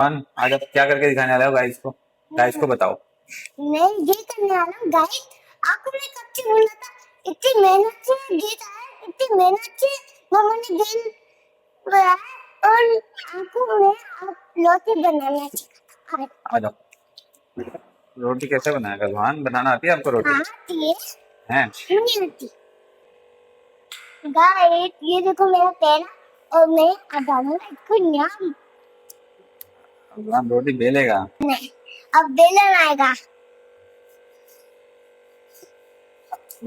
आज आप क्या करके दिखाने वाले हो गाइस को? गाइस को बताओ। मैं ये करने वाला हूँ गाइस। आपको मैं कब से बोल रहा था, इतनी मेहनत से गीत आया, इतनी मेहनत से मम्मा ने गेम बनाया और आपको मैं आप रोटी बनाना सिखाता। आ जाओ। रोटी कैसे बनाएगा भान? बनाना आती है आपको रोटी? हाँ आती है। हैं? क्यों नहीं आती? गाइस ये देखो मेरा पैर और मैं अब डालूंगा इसको न्याम। भान रोटी बेलेगा। नहीं, अब बेलन आएगा।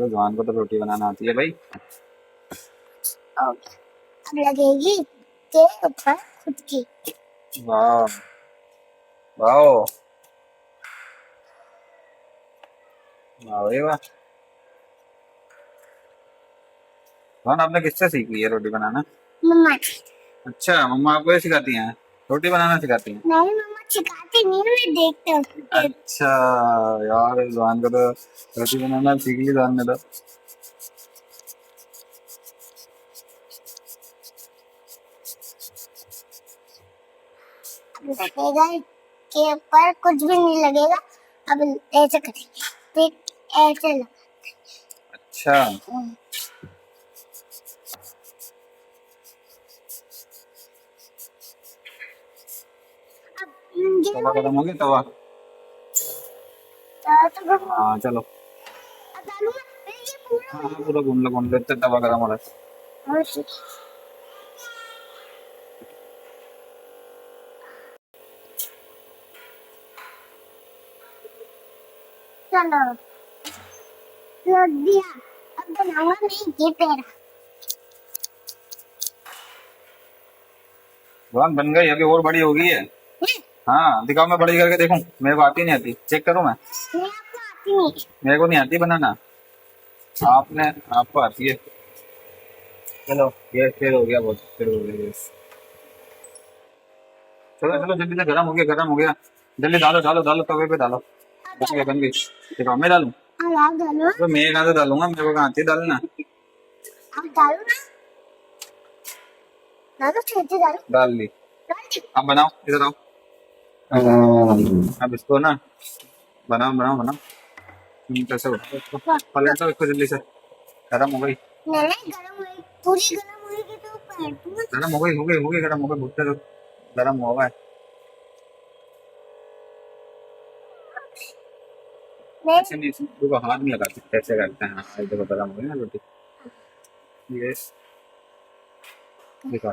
भान को तो रोटी बनाना आती है भाई। अब लगेगी के ऊपर खुद की। वाह वाह वाह भाई वाह। भान आपने किससे सीखी है रोटी बनाना? मम्मा। अच्छा, मम्मा आपको ये सिखाती हैं? रोटी बनाना सिखाती हैं? नहीं मम्मा सिखाती नहीं, मैं देखता हूँ। अच्छा यार, जवान को तो रोटी बनाना सीख ली जवान ने तो। लगेगा के ऊपर कुछ भी नहीं लगेगा। अब ऐसे करेंगे, फिर ऐसे लगा। अच्छा अब तवा गरम हो गया तवा? तो हाँ चलो। अब डालूंगा मैं ये पूरा। हाँ पूरा घूम लो इतना तवा गरम हो रहा है। और चलो लग दिया। अब बनाऊंगा मैं ये पेड़ा। जवान बन गई, अभी और बड़ी हो गई है। हाँ दिखाओ, मैं बड़ी करके देखूं। मेरे को आती नहीं आती, चेक करूं मैं? मैं आपको आती नहीं। मेरे को नहीं आती बनाना। आपने आपको आती है। चलो ये फिर हो गया, बहुत फिर हो गया गैस। चलो चलो जल्दी से, गरम हो गया गरम हो गया। जल्दी डालो डालो डालो तवे पे डालो। बन गया बन गई। दिखाओ मैं डालूं? अब आप डालो। तो मैं कहाँ से डालूंगा, मेरे को कहाँ आती है डालना। आप डालो ना, डालो छोटे डालो। डाल ली। डाल दी। अब बनाओ, इधर आओ। अब इसको ना बनाओ बनाओ बनाओ। कैसे उठाओ इसको? पलट दो इसको जल्दी से। गरम हो गई। नहीं गरम हुई, पूरी गरम हुई तो पलट दूंगा। गरम हो गई गरम हो गई, भुट्टे तो गरम हुआ है। मैं ऐसे नहीं, इसको हाथ नहीं लगा सकते, ऐसे करते हैं। हाँ देखो गरम हो गई ना रोटी। ये देखो।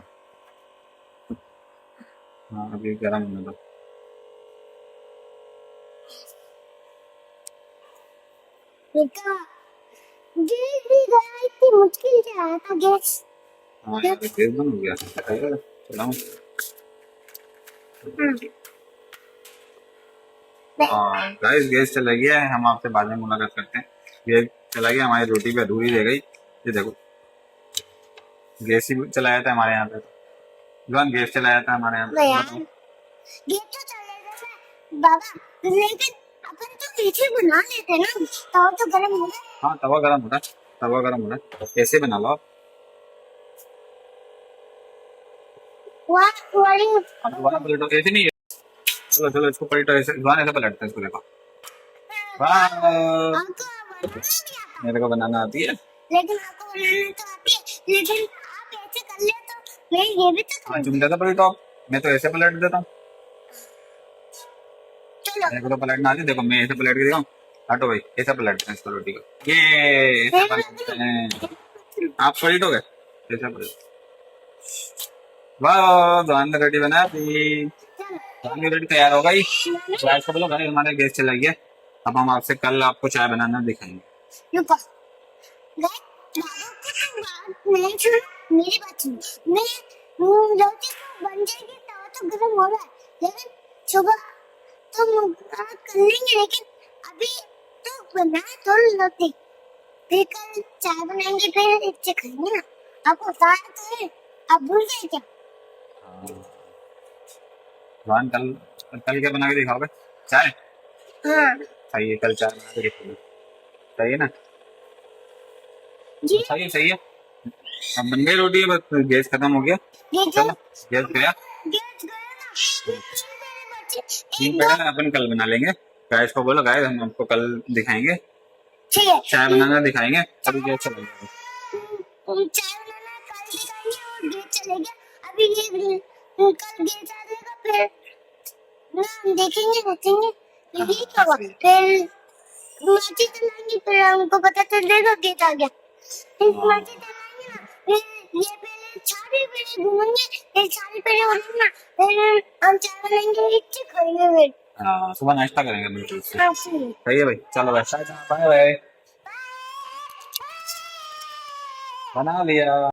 हाँ अभी गरम होने दो। देखा, गैस भी गया, इतनी मुश्किल से आया था गैस। हाँ यार तेज बन हो गया। चलाओ। हाँ गाइस गैस चला गया है, हम आपसे बाद में मुलाकात करते हैं। गैस चला गया, हमारी रोटी भी अधूरी रह गई। ये देखो गैस ही चलाया था हमारे यहाँ पे। जवान गैस चलाया था हमारे यहाँ पे। यार गैस तो चलेगा ना बाबा, लेकिन अपन तो नीचे बना लेते ना, तवा तो गरम हो गया। हाँ तवा गरम हो रहा है, तवा गरम हो रहा है, ऐसे बना लो आप। वाली अब दोबारा पलटो, ऐसे नहीं है। चलो चलो इसको पलटो, ऐसे जवान ऐसे पलटते हैं इसको, देखो। वाह आपको बनाना नहीं आता, मेरे को बनाना आती है। लेकिन आपको बनाना तो आती है, लेकिन आप ऐसे कर ले तो मैं ये भी तो हाँ कर तुम ज्यादा पलटो आप, मैं तो ऐसे पलट देता हूँ। चलो। मेरे को तो पलटना आती है, देखो मैं ऐसे पलट के दिखाऊं। हटो भाई, ऐसा पलटते हैं इसको रोटी को, ये ऐसा पलटते हैं। आप पलटोगे ऐसा पलट। वाह धान की रोटी बना दी। धान की रोटी तैयार हो गई। गैस को बोलो, घर हमारे गैस चला गया। अब हम आपसे कल आपको चाय बनाना दिखाएंगे। रुको गए, बाबू को तो बात नहीं सुन, मेरी बात सुन। मैं रोटी तो बन जाएगी, तवा तो गर्म हो रहा है, लेकिन सुबह तो मुलाकात कर लेंगे, लेकिन अभी तो बना तो रोटी, फिर कल चाय बनाएंगे, फिर इससे खाएंगे ना। आपको बताया तो है, आप भूल गए क्या? धान कल कल क्या बना के दिखाओगे? चाय? हाँ सही है, कल चाय बना के दिखाओगे। सही है ना? जी। सही है सही है। अब बन गई रोटी, बस गैस खत्म हो गया। ये चलो गैस गया। गैस गया ना। नींद पेड़ा अपन कल बना लेंगे। गाइस को बोलो, गाइस हम आपको कल दिखाएंगे, ठीक है। चाय बनाना दिखाएंगे। अभी गैस चला गया, चाय बनाना कल दिखाएंगे और गैस चलेगा। अभी ये कल गैस आ जाएगा, फिर ना हम देखेंगे ये क्या हुआ। फिर माची चलाएंगे, फिर हमको पता चल जाएगा गैस आ गया। फिर माची चलाएंगे ना, फिर ये पहले सारी पेड़े घूमेंगे, फिर सारी पेड़े होंगे ना, फिर हम चाय बनाएंगे, इतने खाएंगे फिर। हाँ सुबह नाश्ता करेंगे बिल्कुल से। हाँ, सही। सही है भाई, चलो भाई, बाय बाय, बना लिया।